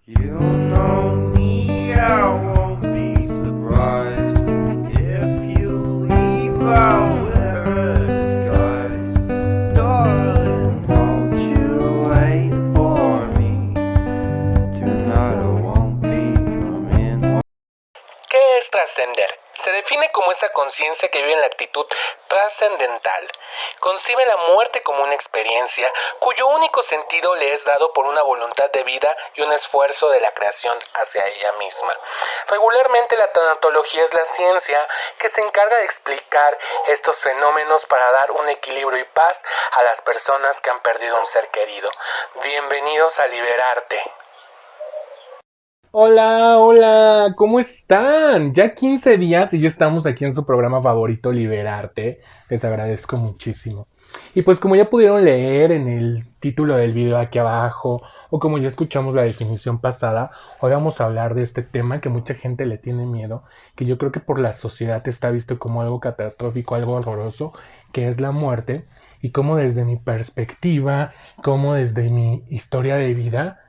You know me, I won't be surprised if you leave. I'll wear a disguise. Darling, won't you wait for me? Tonight I won't be coming home. ¿Qué es trascender? Se define como esa conciencia que vive en la actitud trascendental. Concibe la muerte como una experiencia cuyo único sentido le es dado por una voluntad de vida y un esfuerzo de la creación hacia ella misma. Regularmente la tanatología es la ciencia que se encarga de explicar estos fenómenos para dar un equilibrio y paz a las personas que han perdido un ser querido. Bienvenidos a Liberarte. Hola, ¿cómo están? Ya 15 días y ya estamos aquí en su programa favorito, Liberarte. Les agradezco muchísimo. Y pues como ya pudieron leer en el título del video aquí abajo, o como ya escuchamos la definición pasada, hoy vamos a hablar de este tema que mucha gente le tiene miedo, que yo creo que por la sociedad está visto como algo catastrófico, algo horroroso, que es la muerte, y cómo desde mi perspectiva, cómo desde mi historia de vida,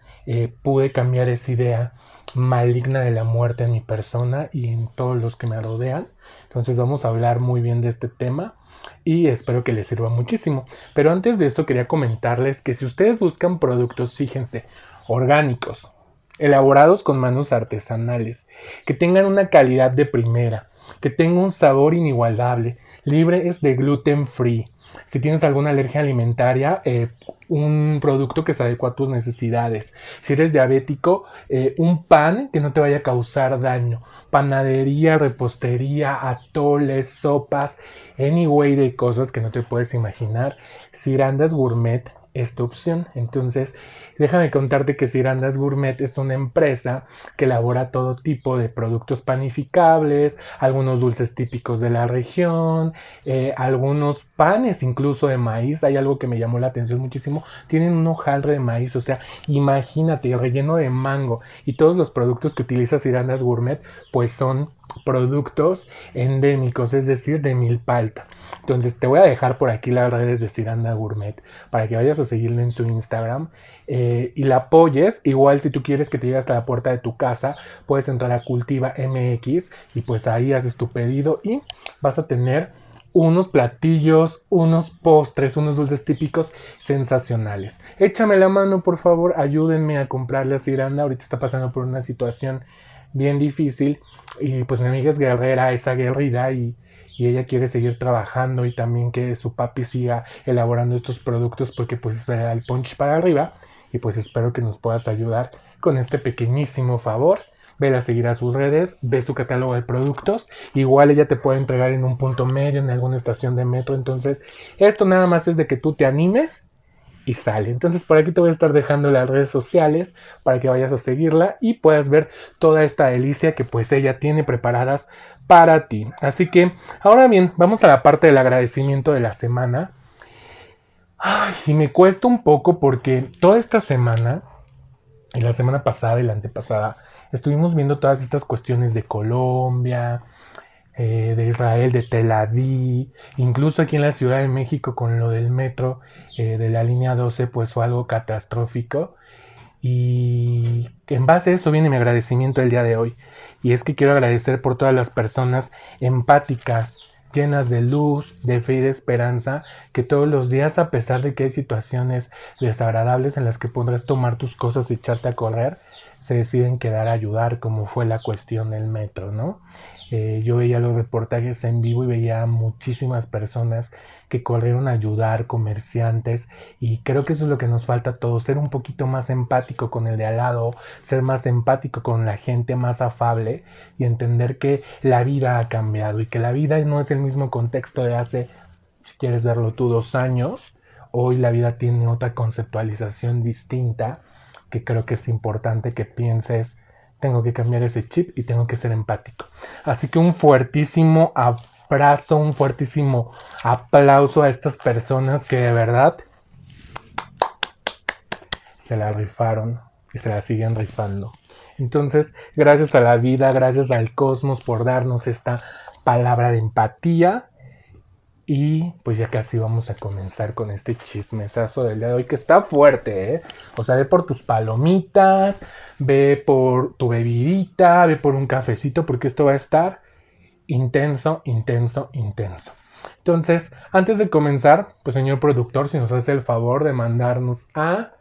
pude cambiar esa idea maligna de la muerte en mi persona y en todos los que me rodean. Entonces vamos a hablar muy bien de este tema y espero que les sirva muchísimo. Pero antes de esto quería comentarles que si ustedes buscan productos, fíjense, orgánicos, elaborados con manos artesanales, que tengan una calidad de primera, que tengan un sabor inigualable, libres de gluten free. Si tienes alguna alergia alimentaria, un producto que se adecua a tus necesidades. Si eres diabético, un pan que no te vaya a causar daño. Panadería, repostería, atoles, sopas, anyway de cosas que no te puedes imaginar. Cirandas Gourmet es tu opción. Entonces, déjame contarte que Cirandas Gourmet es una empresa que elabora todo tipo de productos panificables, algunos dulces típicos de la región, algunos panes incluso de maíz. Hay algo que me llamó la atención muchísimo. Tienen un hojaldre de maíz, o sea, imagínate, relleno de mango. Y todos los productos que utiliza Cirandas Gourmet, pues son productos endémicos, es decir, de milpalta. Entonces te voy a dejar por aquí las redes de Ciranda Gourmet para que vayas a seguirlo en su Instagram y la apoyes. Igual si tú quieres que te llegue hasta la puerta de tu casa, puedes entrar a Cultiva MX y pues ahí haces tu pedido y vas a tener unos platillos, unos postres, unos dulces típicos sensacionales. Échame la mano, por favor, ayúdenme a comprarle a Ciranda. Ahorita está pasando por una situación bien difícil y pues mi amiga es guerrera, es aguerrida y ella quiere seguir trabajando y también que su papi siga elaborando estos productos porque pues se da el punch para arriba y pues espero que nos puedas ayudar con este pequeñísimo favor. Vela a seguir a sus redes, ve su catálogo de productos, igual ella te puede entregar en un punto medio, en alguna estación de metro, entonces esto nada más es de que tú te animes y sale. Entonces por aquí te voy a estar dejando las redes sociales para que vayas a seguirla y puedas ver toda esta delicia que pues ella tiene preparadas para ti. Así que ahora bien, vamos a la parte del agradecimiento de la semana. Ay, y me cuesta un poco porque toda esta semana y la semana pasada y la antepasada estuvimos viendo todas estas cuestiones de Colombia, de Israel, de Tel Aviv, incluso aquí en la Ciudad de México con lo del metro de la línea 12, pues fue algo catastrófico. Y en base a eso viene mi agradecimiento el día de hoy. Y es que quiero agradecer por todas las personas empáticas, llenas de luz, de fe y de esperanza, que todos los días, a pesar de que hay situaciones desagradables en las que podrás tomar tus cosas y echarte a correr, se deciden quedar a ayudar, como fue la cuestión del metro, ¿no? Yo veía los reportajes en vivo y veía muchísimas personas que corrieron a ayudar, comerciantes, y creo que eso es lo que nos falta a todos, ser un poquito más empático con el de al lado, ser más empático con la gente, más afable y entender que la vida ha cambiado y que la vida no es el mismo contexto de hace, si quieres verlo tú, 2 años. Hoy la vida tiene otra conceptualización distinta que creo que es importante que pienses, tengo que cambiar ese chip y tengo que ser empático. Así que un fuertísimo abrazo, un fuertísimo aplauso a estas personas que de verdad se la rifaron y se la siguen rifando. Entonces, gracias a la vida, gracias al cosmos por darnos esta palabra de empatía Y pues ya casi vamos a comenzar con este chismesazo del día de hoy que está fuerte, ¿eh? O sea, ve por tus palomitas, ve por tu bebidita, ve por un cafecito porque esto va a estar intenso, intenso, intenso. Entonces, antes de comenzar, pues señor productor, si nos hace el favor de mandarnos a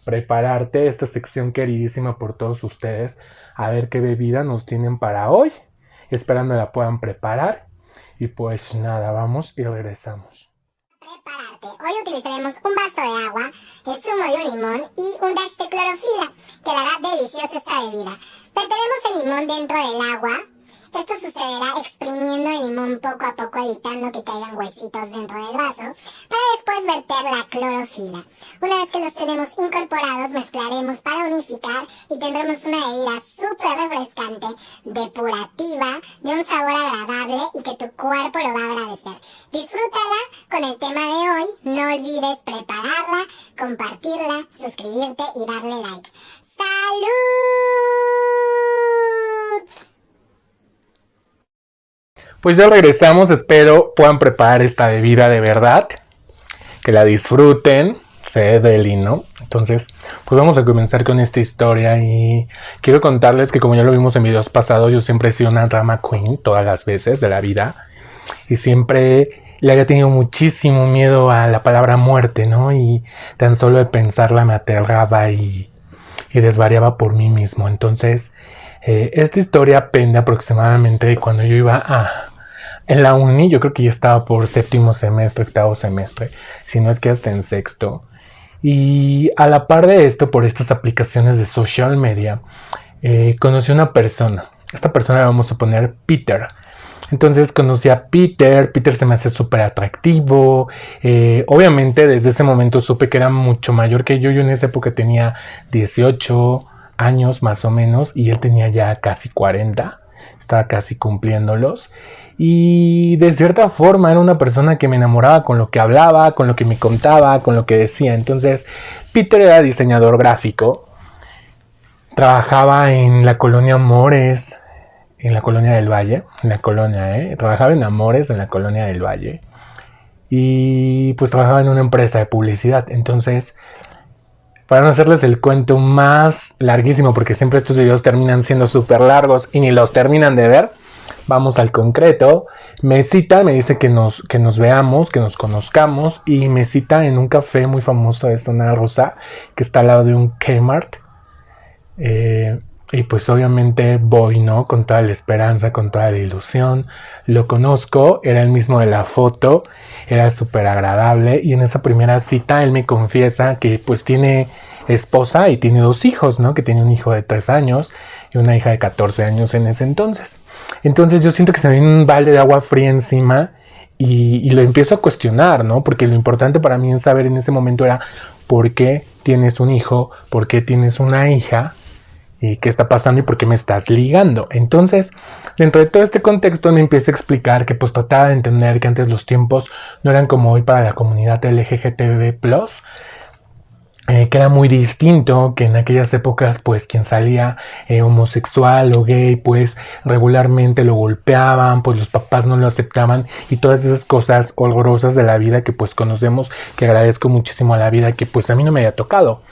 prepararte esta sección queridísima por todos ustedes, a ver qué bebida nos tienen para hoy, esperando la puedan preparar. Y pues nada, vamos y regresamos. Prepararte. Hoy utilizaremos un vaso de agua, el zumo de un limón y un dash de clorofila, que le hará deliciosa esta bebida. Verteremos el limón dentro del agua. Esto sucederá exprimiendo el limón poco a poco, evitando que caigan huesitos dentro del vaso, para después verter la clorofila. Una vez que los tenemos incorporados, mezclaremos para unificar y tendremos una bebida súper refrescante, depurativa, de un sabor agradable y que tu cuerpo lo va a agradecer. Disfrútala con el tema de hoy, no olvides prepararla, compartirla, suscribirte y darle like. ¡Salud! Pues ya regresamos, espero puedan preparar esta bebida de verdad, que la disfruten, se ve deli, ¿no? Entonces, pues vamos a comenzar con esta historia y quiero contarles que como ya lo vimos en videos pasados, yo siempre he sido una drama queen todas las veces de la vida y siempre le había tenido muchísimo miedo a la palabra muerte, ¿no? Y tan solo de pensarla me aterraba y desvariaba por mí mismo. Entonces, esta historia pende aproximadamente de cuando yo iba en la uni. Yo creo que ya estaba por séptimo semestre, octavo semestre, si no es que hasta en sexto. Y a la par de esto, por estas aplicaciones de social media, conocí a una persona. Esta persona la vamos a poner Peter. Entonces conocí a Peter. Peter se me hace súper atractivo. Obviamente desde ese momento supe que era mucho mayor que yo. Yo en esa época tenía 18 años más o menos y él tenía ya casi 40. Estaba casi cumpliéndolos. Y de cierta forma era una persona que me enamoraba con lo que hablaba, con lo que me contaba, con lo que decía. Entonces Peter era diseñador gráfico. Trabajaba en la colonia Amores, en la colonia del Valle. Trabajaba en Amores, en la colonia del Valle. Y pues trabajaba en una empresa de publicidad. Entonces, para no hacerles el cuento más larguísimo, porque siempre estos videos terminan siendo súper largos y ni los terminan de ver, vamos al concreto. Me cita, me dice que nos veamos, que nos conozcamos, y me cita en un café muy famoso de Zona Rosa, que está al lado de un Kmart. Y pues obviamente voy, ¿no? Con toda la esperanza, con toda la ilusión. Lo conozco, era el mismo de la foto, era súper agradable. Y en esa primera cita él me confiesa que pues tiene esposa y tiene 2 hijos, ¿no? Que tiene un hijo de 3 años y una hija de 14 años en ese entonces. Entonces yo siento que se me viene un balde de agua fría encima y lo empiezo a cuestionar, ¿no? Porque lo importante para mí en saber en ese momento era ¿por qué tienes un hijo? ¿Por qué tienes una hija? ¿Y qué está pasando y por qué me estás ligando? Entonces, dentro de todo este contexto me empieza a explicar que pues trataba de entender que antes los tiempos no eran como hoy para la comunidad LGBTB+, que era muy distinto, que en aquellas épocas pues quien salía homosexual o gay pues regularmente lo golpeaban, pues los papás no lo aceptaban y todas esas cosas horrorosas de la vida que pues conocemos, que agradezco muchísimo a la vida que pues a mí no me había tocado.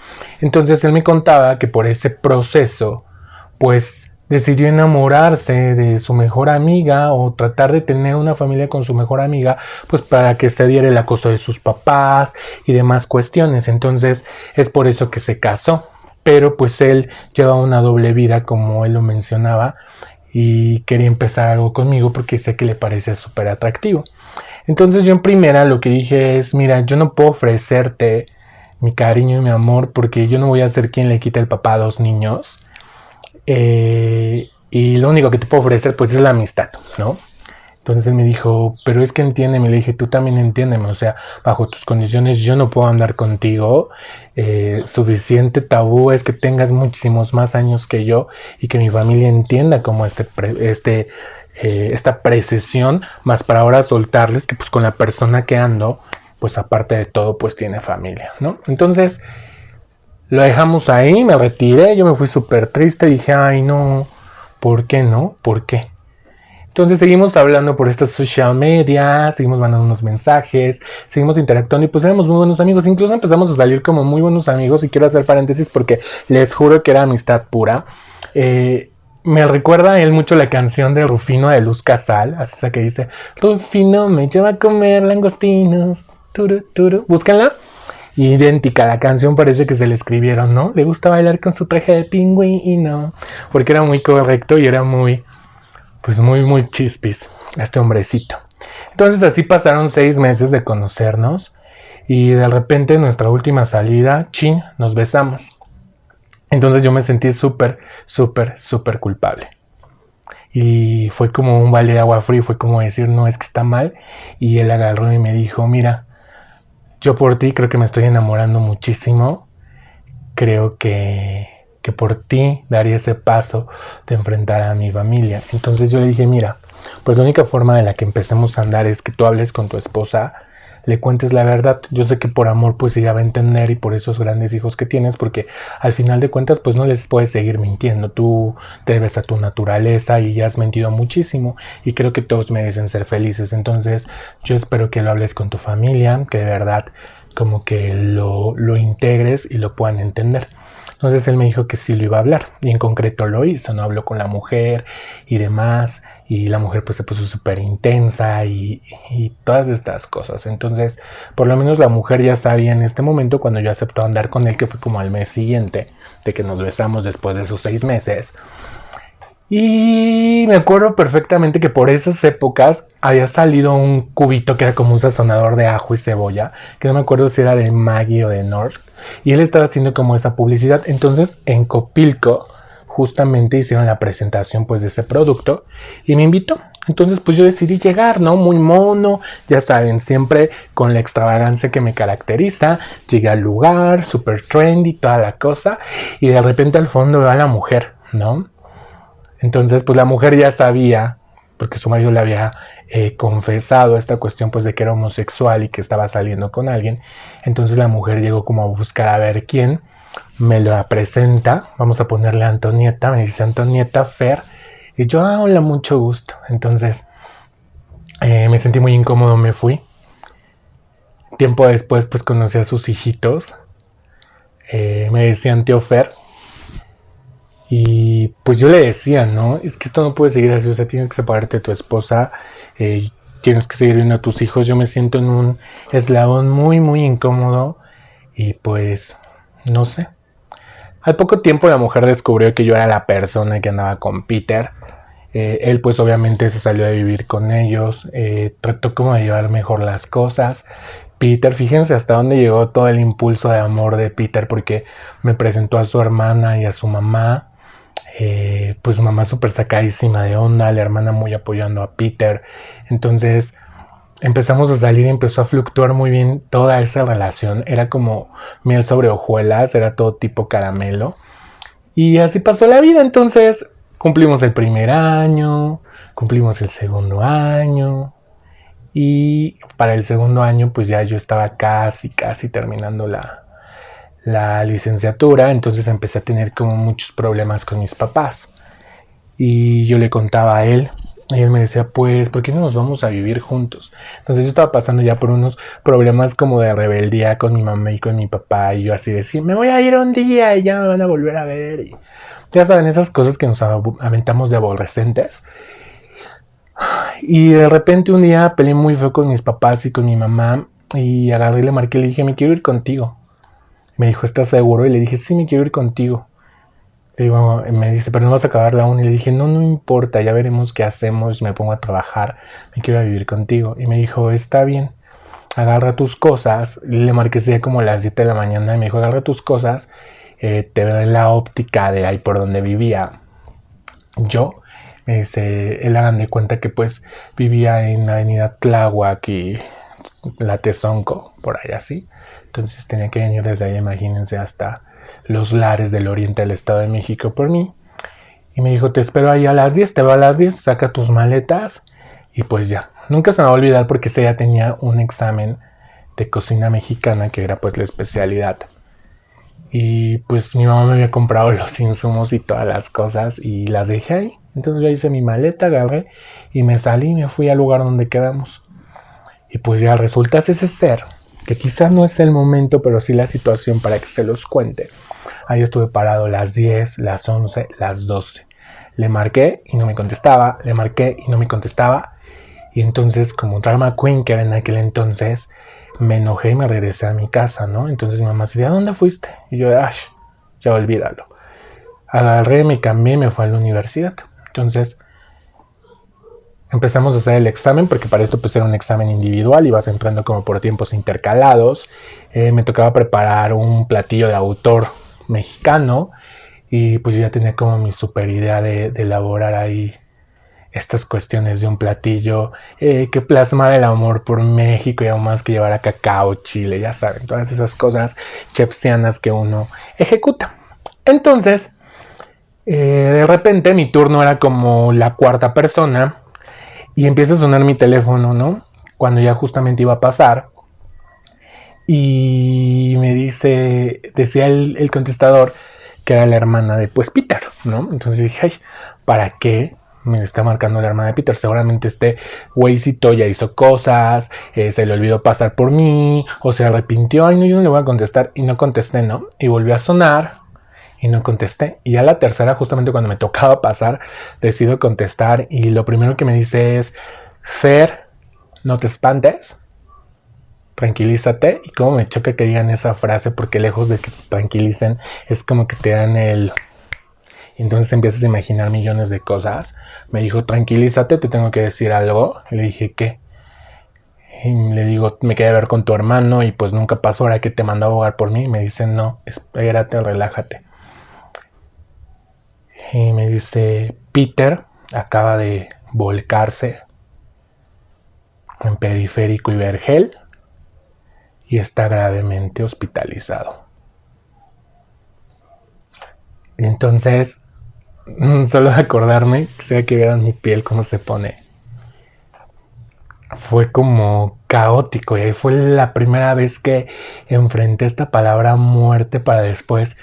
Entonces él me contaba que por ese proceso pues decidió enamorarse de su mejor amiga o tratar de tener una familia con su mejor amiga, pues para que se diera el acoso de sus papás y demás cuestiones. Entonces es por eso que se casó. Pero pues él lleva una doble vida, como él lo mencionaba, y quería empezar algo conmigo porque sé que le parece súper atractivo. Entonces yo en primera lo que dije es, mira, yo no puedo ofrecerte mi cariño y mi amor porque yo no voy a ser quien le quite el papá a 2 niños. Y lo único que te puedo ofrecer pues es la amistad, ¿no? Entonces él me dijo, pero es que entiéndeme. Le dije, tú también entiéndeme, o sea, bajo tus condiciones yo no puedo andar contigo. Suficiente tabú es que tengas muchísimos más años que yo y que mi familia entienda como esta precesión, más para ahora soltarles que pues con la persona que ando, pues aparte de todo pues tiene familia, ¿no? Entonces lo dejamos ahí, me retiré, yo me fui súper triste, dije, ay no, ¿por qué no? ¿Por qué? Entonces seguimos hablando por estas social media, seguimos mandando unos mensajes, seguimos interactuando y pues éramos muy buenos amigos. Incluso empezamos a salir como muy buenos amigos y quiero hacer paréntesis porque les juro que era amistad pura. Me recuerda a él mucho la canción de Rufino de Luz Casal, así esa que dice, Rufino me lleva a comer langostinos, turu, turu. Búsquenla. Idéntica, la canción parece que se le escribieron, ¿no? Le gusta bailar con su traje de pingüino, porque era muy correcto y era muy, pues muy chispis este hombrecito. Entonces así pasaron 6 meses de conocernos y de repente en nuestra última salida, chin, nos besamos. Entonces yo me sentí súper culpable. Y fue como un balde de agua fría, fue como decir, no, es que está mal. Y él agarró y me dijo, mira, yo por ti creo que me estoy enamorando muchísimo. Creo que por ti daría ese paso de enfrentar a mi familia. Entonces yo le dije, mira, pues la única forma de la que empecemos a andar es que tú hables con tu esposa, le cuentes la verdad. Yo sé que por amor pues ella va a entender y por esos grandes hijos que tienes, porque al final de cuentas pues no les puedes seguir mintiendo. Tú te debes a tu naturaleza y ya has mentido muchísimo y creo que todos merecen ser felices. Entonces yo espero que lo hables con tu familia, que de verdad como que lo integres y lo puedan entender. Entonces él me dijo que sí lo iba a hablar y en concreto lo hizo, ¿no? Habló con la mujer y demás y la mujer pues se puso súper intensa y todas estas cosas. Entonces por lo menos la mujer ya sabía en este momento cuando yo aceptó andar con él, que fue como al mes siguiente de que nos besamos después de esos 6 meses. Y me acuerdo perfectamente que por esas épocas había salido un cubito que era como un sazonador de ajo y cebolla, que no me acuerdo si era de Maggi o de Nord, y él estaba haciendo como esa publicidad. Entonces en Copilco justamente hicieron la presentación pues de ese producto y me invitó. Entonces pues yo decidí llegar, ¿no? Muy mono, ya saben, siempre con la extravagancia que me caracteriza. Llegué al lugar, super trendy, toda la cosa, y de repente al fondo veo a la mujer, ¿no? Entonces pues la mujer ya sabía, porque su marido le había confesado esta cuestión pues de que era homosexual y que estaba saliendo con alguien. Entonces la mujer llegó como a buscar a ver quién, me la presenta, vamos a ponerle a Antonieta, me dice Antonieta Fer, y yo, hola, mucho gusto. Entonces me sentí muy incómodo, me fui. Tiempo después pues conocí a sus hijitos, me decían tío Fer. Y pues yo le decía, ¿no? Es que esto no puede seguir así, o sea, tienes que separarte de tu esposa, tienes que seguir viendo a tus hijos. Yo me siento en un eslabón muy incómodo y pues, no sé. Al poco tiempo la mujer descubrió que yo era la persona que andaba con Peter. Él pues obviamente se salió a vivir con ellos, trató como de llevar mejor las cosas. Peter, fíjense hasta dónde llegó todo el impulso de amor de Peter, porque me presentó a su hermana y a su mamá. Pues su mamá súper sacadísima de onda, la hermana muy apoyando a Peter. Entonces empezamos a salir y empezó a fluctuar muy bien toda esa relación. Era como miel sobre hojuelas, era todo tipo caramelo. Y así pasó la vida. Entonces cumplimos el primer año, cumplimos el segundo año. Y para el segundo año pues ya yo estaba casi terminando la licenciatura. Entonces empecé a tener como muchos problemas con mis papás. Y yo le contaba a él. Y él me decía, pues, ¿por qué no nos vamos a vivir juntos? Entonces yo estaba pasando ya por unos problemas como de rebeldía con mi mamá y con mi papá. Y yo así decía, me voy a ir un día y ya me van a volver a ver. Y ya saben, esas cosas que nos aventamos de adolescentes. Y de repente un día peleé muy feo con mis papás y con mi mamá. Y agarré y le marqué y le dije, me quiero ir contigo. Me dijo, ¿estás seguro? Y le dije, sí, me quiero ir contigo. Le digo, me dice, pero no vas a acabar la uni. Y le dije, no importa, ya veremos qué hacemos. Me pongo a trabajar, me quiero vivir contigo. Y me dijo, está bien, agarra tus cosas. Le marqué ese día como a las 7 de la mañana. Y me dijo, agarra tus cosas, te veo en la óptica de ahí por donde vivía yo. Me dice, él hagan de cuenta que pues vivía en la avenida Tláhuac y la Tezonco, por ahí así. Entonces tenía que venir desde ahí, imagínense, hasta los lares del oriente del Estado de México por mí. Y me dijo, te espero ahí a las 10, te veo a las 10, saca tus maletas. Y pues ya, nunca se me va a olvidar porque ese día tenía un examen de cocina mexicana que era pues la especialidad. Y pues mi mamá me había comprado los insumos y todas las cosas y las dejé ahí. Entonces yo hice mi maleta, agarré y me salí y me fui al lugar donde quedamos. Y pues ya resulta ese ser, que quizás no es el momento, pero sí la situación para que se los cuente. Ahí estuve parado las 10, las 11, las 12. Le marqué y no me contestaba, le marqué y no me contestaba. Y entonces, como Drama Queen que era en aquel entonces, me enojé y me regresé a mi casa, ¿no? Entonces mi mamá decía, ¿a dónde fuiste? Y yo, ya olvídalo. Agarré, me cambié y me fui a la universidad. Entonces empezamos a hacer el examen, porque para esto pues era un examen individual, ibas entrando como por tiempos intercalados. Me tocaba preparar un platillo de autor mexicano y pues yo ya tenía como mi super idea de elaborar ahí estas cuestiones de un platillo que plasmara el amor por México y aún más que llevara cacao, chile, ya saben, todas esas cosas chefsianas que uno ejecuta. Entonces, de repente mi turno era como la cuarta persona y empieza a sonar mi teléfono, ¿no? Cuando ya justamente iba a pasar y me decía el contestador que era la hermana de pues Peter, ¿no? Entonces dije, ay, ¿para qué me está marcando la hermana de Peter? Seguramente este güeycito ya hizo cosas, se le olvidó pasar por mí, o se arrepintió, ay no, yo no le voy a contestar, y no contesté, ¿no? Y volvió a sonar, y no contesté, y a la tercera, justamente cuando me tocaba pasar, decido contestar, y lo primero que me dice es, Fer, no te espantes, tranquilízate. Y como me choca que digan esa frase, porque lejos de que te tranquilicen, es como que te dan el... Entonces empiezas a imaginar millones de cosas. Me dijo, tranquilízate, te tengo que decir algo. Y le dije, ¿qué? Y le digo, me quedé a ver con tu hermano y pues nunca pasó, ahora que te mandó a abogar por mí. Y me dice, no, espérate, relájate. Y me dice, Peter acaba de volcarse en Periférico y Vergel y está gravemente hospitalizado. Y entonces, solo de acordarme, quisiera que vieran mi piel cómo se pone. Fue como caótico y ahí fue la primera vez que enfrenté esta palabra muerte para después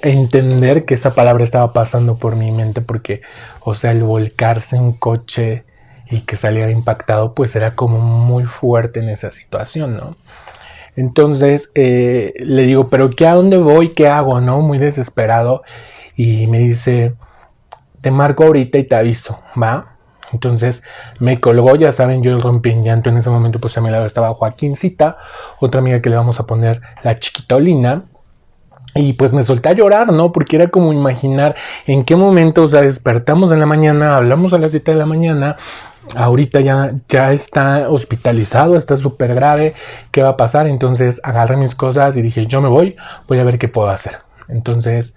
entender que esa palabra estaba pasando por mi mente, porque, o sea, el volcarse en un coche y que saliera impactado, pues era como muy fuerte en esa situación, ¿no? Entonces le digo, pero ¿qué, a dónde voy? ¿Qué hago? ¿No? Muy desesperado. Y me dice, te marco ahorita y te aviso, ¿va? Entonces me colgó, ya saben, yo rompí en llanto en ese momento, pues a mi lado estaba Joaquincita, otra amiga que le vamos a poner la Chiquitolina. Y pues me solté a llorar, ¿no? Porque era como imaginar en qué momento, o sea, despertamos en la mañana, hablamos a las 7 de la mañana, ahorita ya está hospitalizado, está súper grave, ¿qué va a pasar? Entonces agarré mis cosas y dije, yo me voy a ver qué puedo hacer. Entonces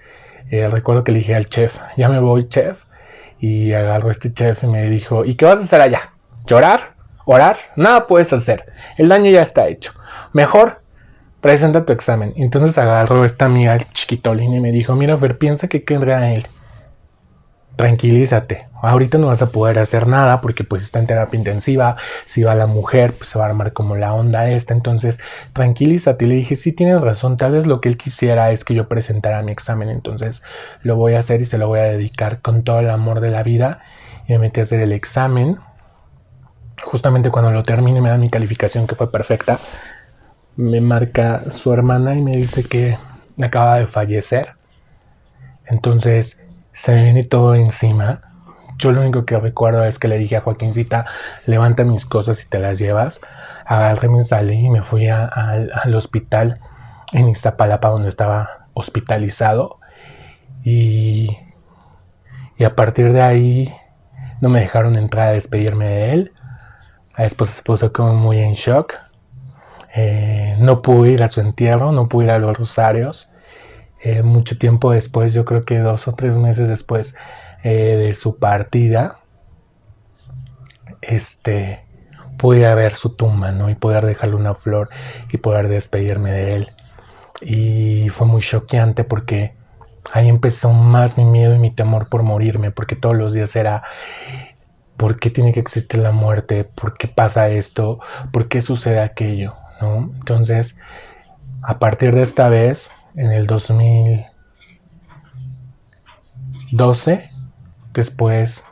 recuerdo que le dije al chef, ya me voy, chef. Y agarró este chef y me dijo, ¿y qué vas a hacer allá? ¿Llorar? ¿Orar? Nada puedes hacer, el daño ya está hecho. Mejor presenta tu examen. Entonces agarró esta amiga Chiquitolina y me dijo, mira Fer, piensa que querrá él. Tranquilízate, ahorita no vas a poder hacer nada porque pues está en terapia intensiva, si va la mujer pues se va a armar como la onda esta, entonces tranquilízate. Y le dije, sí tienes razón, tal vez lo que él quisiera es que yo presentara mi examen, entonces lo voy a hacer y se lo voy a dedicar con todo el amor de la vida. Y me metí a hacer el examen, justamente cuando lo termine me da mi calificación que fue perfecta, me marca su hermana y me dice que acaba de fallecer. Entonces se me viene todo encima. Yo lo único que recuerdo es que le dije a Joaquincita, levanta mis cosas y te las llevas. Agarré, me salí y me fui al hospital en Iztapalapa, donde estaba hospitalizado. Y a partir de ahí no me dejaron entrar a despedirme de él. Después se puso como muy en shock. No pude ir a su entierro, no pude ir a los rosarios. Mucho tiempo después, yo creo que 2 o 3 meses después de su partida, pude ir a ver su tumba, ¿no? Y poder dejarle una flor y poder despedirme de él. Y fue muy choqueante porque ahí empezó más mi miedo y mi temor por morirme, porque todos los días era, ¿por qué tiene que existir la muerte? ¿Por qué pasa esto? ¿Por qué sucede aquello? ¿No? Entonces A partir de esta vez, en el 2012, después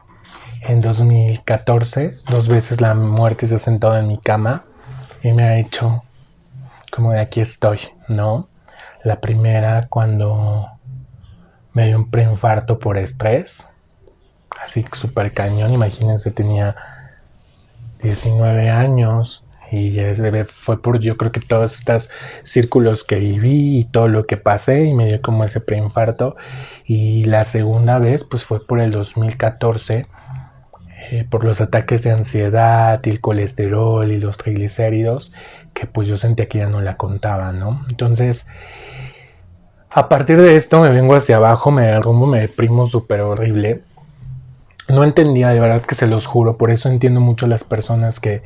en 2014, 2 veces la muerte se ha sentado en mi cama y me ha hecho como de aquí estoy, ¿no? La primera cuando me dio un preinfarto por estrés, así súper cañón, imagínense, tenía 19 años y fue por, yo creo que todos estos círculos que viví y todo lo que pasé y me dio como ese preinfarto. Y la segunda vez pues fue por el 2014, por los ataques de ansiedad y el colesterol y los triglicéridos, que pues yo sentía que ya no la contaba, ¿no? Entonces, a partir de esto me vengo hacia abajo, me deprimo súper horrible. No entendía, de verdad que se los juro, por eso entiendo mucho las personas que,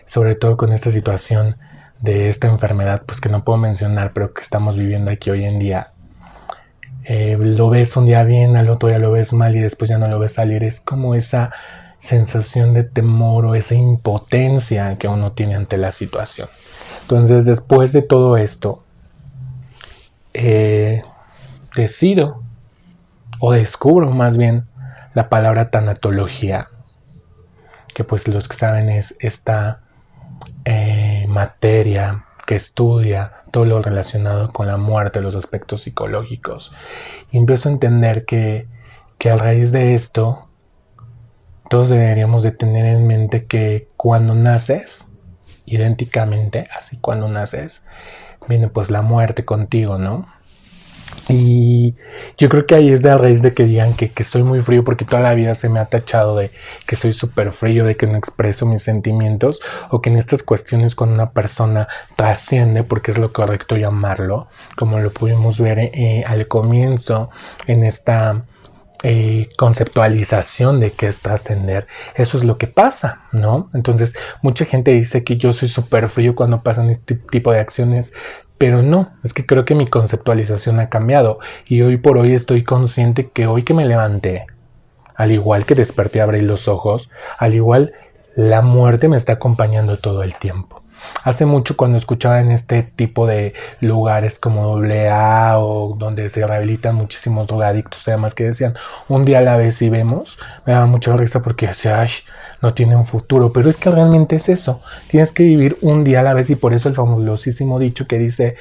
sobre todo con esta situación de esta enfermedad, pues que no puedo mencionar, pero que estamos viviendo aquí hoy en día. Lo ves un día bien, al otro día lo ves mal y después ya no lo ves salir. Es como esa sensación de temor o esa impotencia que uno tiene ante la situación. Entonces, después de todo esto, decido, o descubro más bien, la palabra tanatología, que pues los que saben es esta materia que estudia todo lo relacionado con la muerte, los aspectos psicológicos. Y empiezo a entender que a raíz de esto, todos deberíamos de tener en mente que cuando naces, idénticamente, así cuando naces, viene pues la muerte contigo, ¿no? Y yo creo que ahí es de la raíz de que digan que estoy muy frío, porque toda la vida se me ha tachado de que soy súper frío, de que no expreso mis sentimientos, o que en estas cuestiones cuando una persona trasciende, porque es lo correcto llamarlo, como lo pudimos ver al comienzo en esta conceptualización de qué es trascender, eso es lo que pasa, ¿no? Entonces mucha gente dice que yo soy súper frío cuando pasan este tipo de acciones, pero no, es que creo que mi conceptualización ha cambiado y hoy por hoy estoy consciente que hoy que me levanté, al igual que desperté, abrí los ojos, al igual la muerte me está acompañando todo el tiempo. Hace mucho cuando escuchaba en este tipo de lugares como AA o donde se rehabilitan muchísimos drogadictos, además que decían un día a la vez y vemos, me daba mucha risa porque decía, ay, no tiene un futuro, pero es que realmente es eso, tienes que vivir un día a la vez y por eso el famosísimo dicho que dice,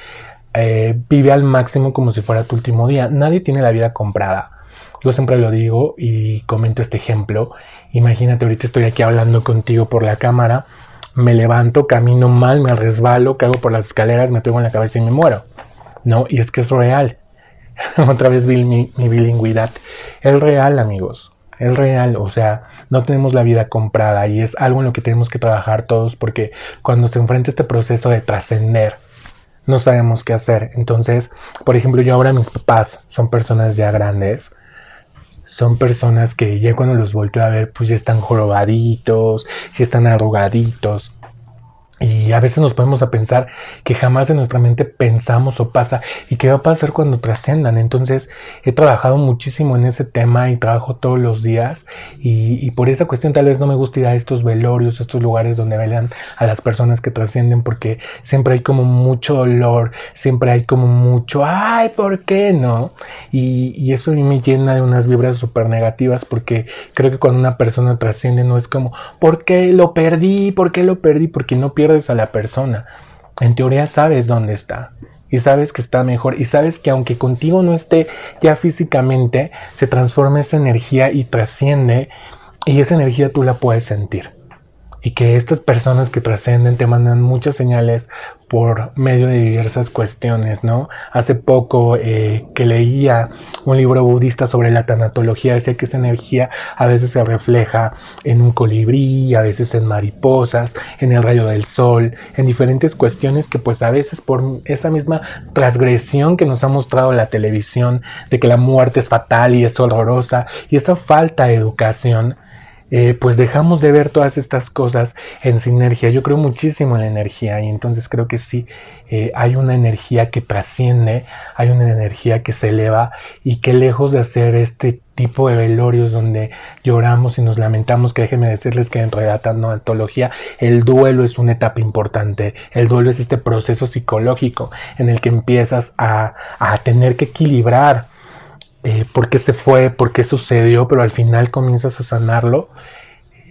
vive al máximo como si fuera tu último día. Nadie tiene la vida comprada. Yo siempre lo digo y comento este ejemplo. Imagínate, ahorita estoy aquí hablando contigo por la cámara, me levanto, camino mal, me resbalo, caigo por las escaleras, me pego en la cabeza y me muero, ¿no? Y es que es real. Otra vez vi mi bilingüidad. Es real, amigos. Es real, o sea, no tenemos la vida comprada y es algo en lo que tenemos que trabajar todos, porque cuando se enfrenta este proceso de trascender, no sabemos qué hacer. Entonces, por ejemplo, yo ahora mis papás son personas ya grandes, son personas que ya cuando los volteo a ver, pues ya están jorobaditos, ya están arrugaditos. Y a veces nos ponemos a pensar que jamás en nuestra mente pensamos o pasa y qué va a pasar cuando trasciendan. Entonces he trabajado muchísimo en ese tema y trabajo todos los días y por esa cuestión tal vez no me gusta ir a estos velorios, estos lugares donde velan a las personas que trascienden, porque siempre hay como mucho dolor, siempre hay como mucho, ay, ¿por qué no? Y eso a mí me llena de unas vibras súper negativas, porque creo que cuando una persona trasciende no es como, ¿por qué lo perdí? ¿Por qué lo perdí? Porque no pierdes a la persona. En teoría sabes dónde está y sabes que está mejor y sabes que aunque contigo no esté ya físicamente, se transforma esa energía y trasciende, y esa energía tú la puedes sentir. Y que estas personas que trascienden te mandan muchas señales por medio de diversas cuestiones, ¿no? Hace poco que leía un libro budista sobre la tanatología, decía que esa energía a veces se refleja en un colibrí, a veces en mariposas, en el rayo del sol, en diferentes cuestiones que pues a veces por esa misma transgresión que nos ha mostrado la televisión de que la muerte es fatal y es horrorosa, y esa falta de educación, pues dejamos de ver todas estas cosas en sinergia. Yo creo muchísimo en la energía y entonces creo que sí, hay una energía que trasciende, hay una energía que se eleva y que lejos de hacer este tipo de velorios donde lloramos y nos lamentamos, que déjenme decirles que en tanatología el duelo es una etapa importante. El duelo es este proceso psicológico en el que empiezas a tener que equilibrar por qué se fue, por qué sucedió, pero al final comienzas a sanarlo.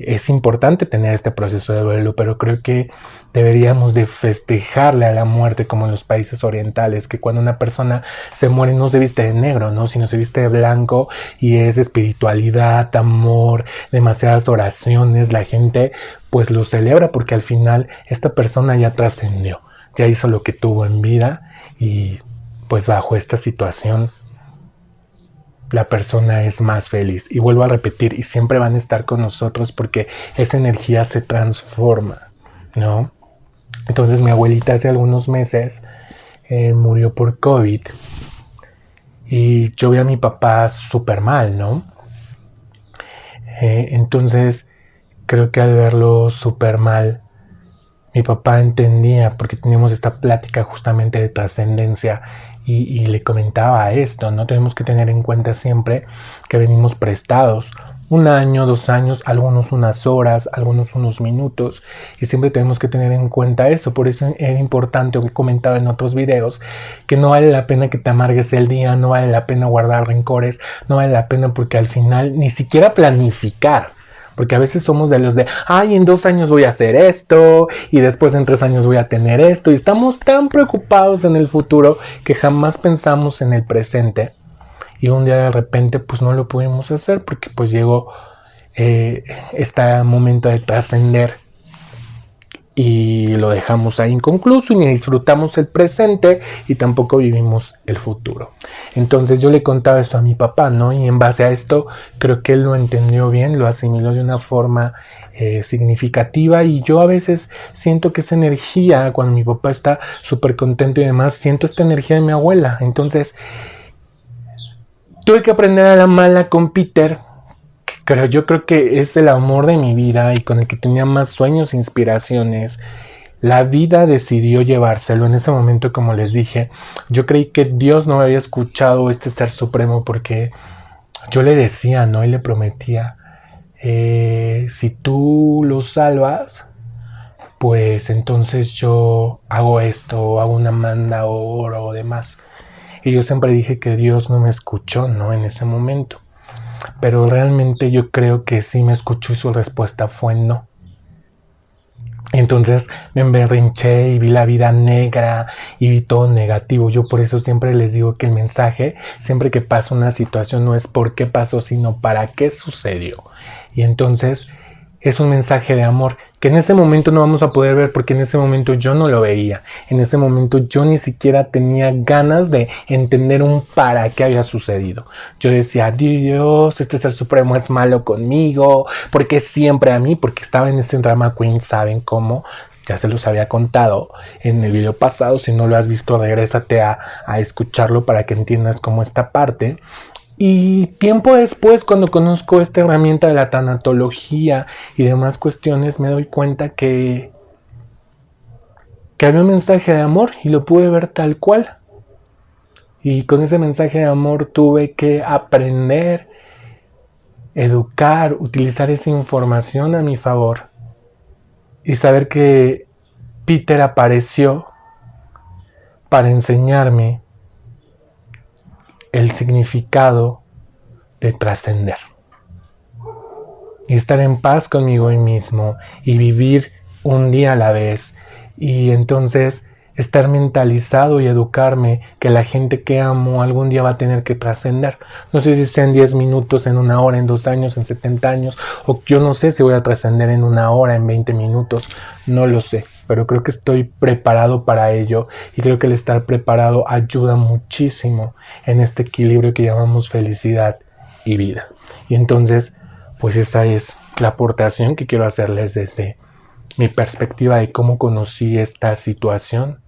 Es importante tener este proceso de duelo, pero creo que deberíamos de festejarle a la muerte como en los países orientales, que cuando una persona se muere no se viste de negro, ¿no? Sino se viste de blanco y es espiritualidad, amor, demasiadas oraciones. La gente pues lo celebra porque al final esta persona ya trascendió, ya hizo lo que tuvo en vida y pues bajo esta situación la persona es más feliz. Y vuelvo a repetir, y siempre van a estar con nosotros porque esa energía se transforma, ¿no? Entonces mi abuelita hace algunos meses murió por COVID y yo vi a mi papá súper mal, ¿no? Entonces creo que al verlo súper mal, mi papá entendía, porque teníamos esta plática justamente de trascendencia y le comentaba esto, ¿no? Tenemos que tener en cuenta siempre que venimos prestados 1 año, 2 años, algunos unas horas, algunos unos minutos, y siempre tenemos que tener en cuenta eso. Por eso era importante, lo que he comentado en otros videos, que no vale la pena que te amargues el día, no vale la pena guardar rencores, no vale la pena porque al final ni siquiera planificar. Porque a veces somos de los de, ay, en 2 años voy a hacer esto, y después en 3 años voy a tener esto, y estamos tan preocupados en el futuro que jamás pensamos en el presente. Y un día de repente pues no lo pudimos hacer porque pues llegó este momento de trascender y lo dejamos ahí inconcluso y ni disfrutamos el presente y tampoco vivimos el futuro. Entonces yo le contaba esto a mi papá, ¿no? Y en base a esto creo que él lo entendió bien, lo asimiló de una forma significativa, y yo a veces siento que esa energía, cuando mi papá está súper contento y demás, siento esta energía de mi abuela. Entonces tuve que aprender a la mala con Peter, pero yo creo que es el amor de mi vida y con el que tenía más sueños e inspiraciones. La vida decidió llevárselo en ese momento. Como les dije, yo creí que Dios no me había escuchado, este ser supremo, porque yo le decía, ¿no? Y le prometía, si tú lo salvas, pues entonces yo hago esto, hago una manda o oro o demás. Y yo siempre dije que Dios no me escuchó, ¿no? En ese momento. Pero realmente yo creo que sí me escuchó y su respuesta fue no. Entonces me emberrinché y vi la vida negra y vi todo negativo. Yo por eso siempre les digo que el mensaje, siempre que pasa una situación, no es por qué pasó, sino para qué sucedió. Y entonces es un mensaje de amor que en ese momento no vamos a poder ver porque en ese momento yo no lo veía. En ese momento yo ni siquiera tenía ganas de entender un para qué había sucedido. Yo decía, Dios, este ser supremo es malo conmigo, porque siempre a mí, porque estaba en este drama queen, ¿saben cómo? Ya se los había contado en el video pasado. Si no lo has visto, regrésate a escucharlo para que entiendas cómo esta parte. Y tiempo después, cuando conozco esta herramienta de la tanatología y demás cuestiones, me doy cuenta que había un mensaje de amor y lo pude ver tal cual. Y con ese mensaje de amor tuve que aprender, educar, utilizar esa información a mi favor. Y saber que Peter apareció para enseñarme el significado de trascender y estar en paz conmigo mismo y vivir un día a la vez, y entonces estar mentalizado y educarme que la gente que amo algún día va a tener que trascender. No sé si sea en 10 minutos, en 1 hora, en 2 años, en 70 años, o yo no sé si voy a trascender en 1 hora, en 20 minutos, no lo sé. Pero creo que estoy preparado para ello, y creo que el estar preparado ayuda muchísimo en este equilibrio que llamamos felicidad y vida. Y entonces, pues esa es la aportación que quiero hacerles desde mi perspectiva de cómo conocí esta situación.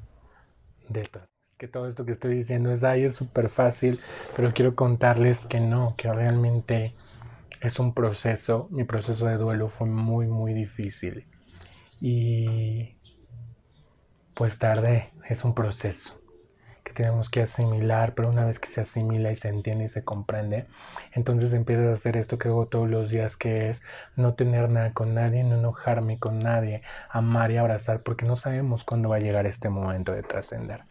Es que todo esto que estoy diciendo es súper fácil, pero quiero contarles que no, que realmente es un proceso, mi proceso de duelo fue muy, muy difícil. Y pues tardé, es un proceso que tenemos que asimilar, pero una vez que se asimila y se entiende y se comprende, entonces empiezas a hacer esto que hago todos los días, que es no tener nada con nadie, no enojarme con nadie, amar y abrazar, porque no sabemos cuándo va a llegar este momento de trascender.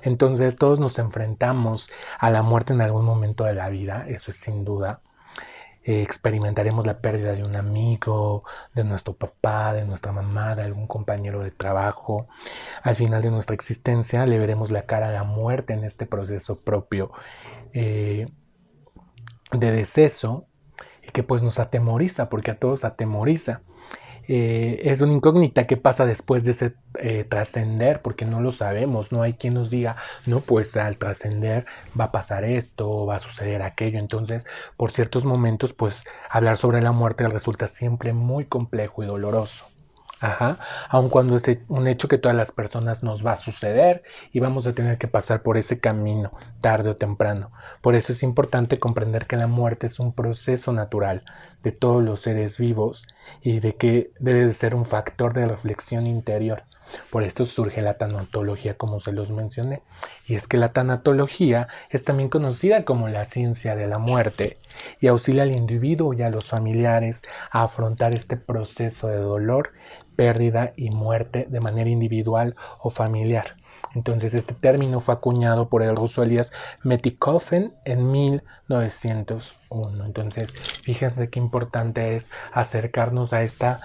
Entonces todos nos enfrentamos a la muerte en algún momento de la vida, eso es sin duda. Experimentaremos la pérdida de un amigo, de nuestro papá, de nuestra mamá, de algún compañero de trabajo. Al final de nuestra existencia le veremos la cara a la muerte en este proceso propio de deceso, y que pues nos atemoriza, porque a todos atemoriza. Es una incógnita qué pasa después de ese trascender, porque no lo sabemos, no hay quien nos diga, no, pues al trascender va a pasar esto, va a suceder aquello. Entonces, por ciertos momentos, pues hablar sobre la muerte resulta siempre muy complejo y doloroso. Ajá, aun cuando es un hecho que todas las personas nos va a suceder y vamos a tener que pasar por ese camino tarde o temprano. Por eso es importante comprender que la muerte es un proceso natural de todos los seres vivos y de que debe de ser un factor de reflexión interior. Por esto surge la tanatología, como se los mencioné. Y es que la tanatología es también conocida como la ciencia de la muerte y auxilia al individuo y a los familiares a afrontar este proceso de dolor, pérdida y muerte de manera individual o familiar. Entonces este término fue acuñado por el ruso Elias Metikofen en 1901. Entonces fíjense qué importante es acercarnos a esta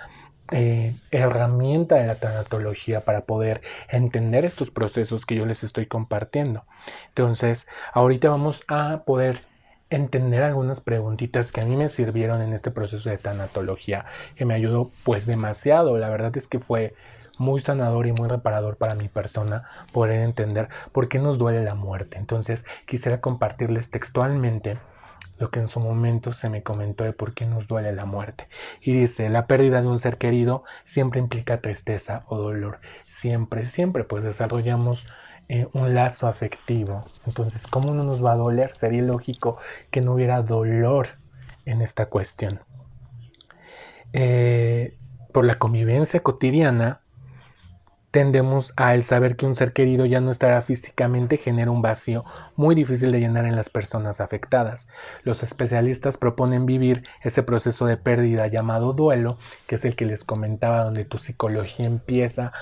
herramienta de la tanatología para poder entender estos procesos que yo les estoy compartiendo. Entonces ahorita vamos a poder entender algunas preguntitas que a mí me sirvieron en este proceso de tanatología, que me ayudó pues demasiado. La verdad es que fue muy sanador y muy reparador para mi persona poder entender por qué nos duele la muerte. Entonces quisiera compartirles textualmente lo que en su momento se me comentó de por qué nos duele la muerte. Y dice, la pérdida de un ser querido siempre implica tristeza o dolor. Siempre, siempre pues desarrollamos un lazo afectivo. Entonces, ¿cómo no nos va a doler? Sería lógico que no hubiera dolor en esta cuestión. Por la convivencia cotidiana, tendemos a el saber que un ser querido ya no estará físicamente genera un vacío muy difícil de llenar en las personas afectadas. Los especialistas proponen vivir ese proceso de pérdida llamado duelo, que es el que les comentaba, donde tu psicología empieza,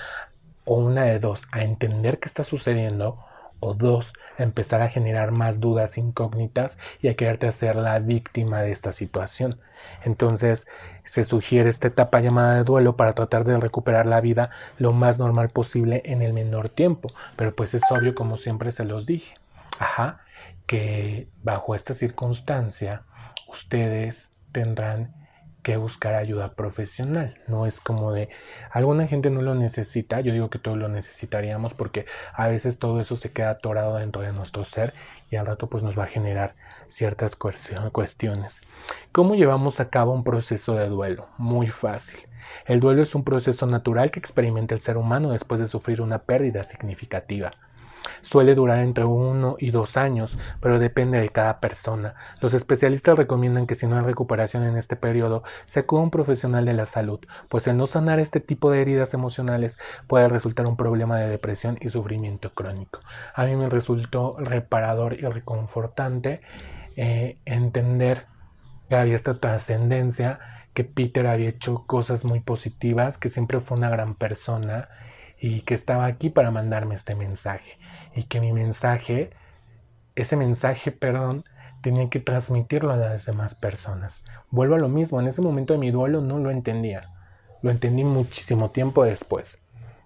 o una de dos, a entender qué está sucediendo, o dos, a empezar a generar más dudas incógnitas y a quererte hacer la víctima de esta situación. Entonces se sugiere esta etapa llamada de duelo para tratar de recuperar la vida lo más normal posible en el menor tiempo, pero pues es obvio, como siempre se los dije, que bajo esta circunstancia ustedes tendrán que buscar ayuda profesional. No es como de alguna gente no lo necesita, yo digo que todos lo necesitaríamos, porque a veces todo eso se queda atorado dentro de nuestro ser y al rato pues nos va a generar ciertas cuestiones. ¿Cómo llevamos a cabo un proceso de duelo? Muy fácil. El duelo es un proceso natural que experimenta el ser humano después de sufrir una pérdida significativa. Suele durar entre 1 y 2 años, pero depende de cada persona. Los especialistas recomiendan que si no hay recuperación en este periodo, se acuda a un profesional de la salud, pues el no sanar este tipo de heridas emocionales puede resultar un problema de depresión y sufrimiento crónico. A mí me resultó reparador y reconfortante entender que había esta trascendencia, que Peter había hecho cosas muy positivas, que siempre fue una gran persona y que estaba aquí para mandarme este mensaje. Y que mi mensaje, tenía que transmitirlo a las demás personas. Vuelvo a lo mismo, en ese momento de mi duelo no lo entendía. Lo entendí muchísimo tiempo después.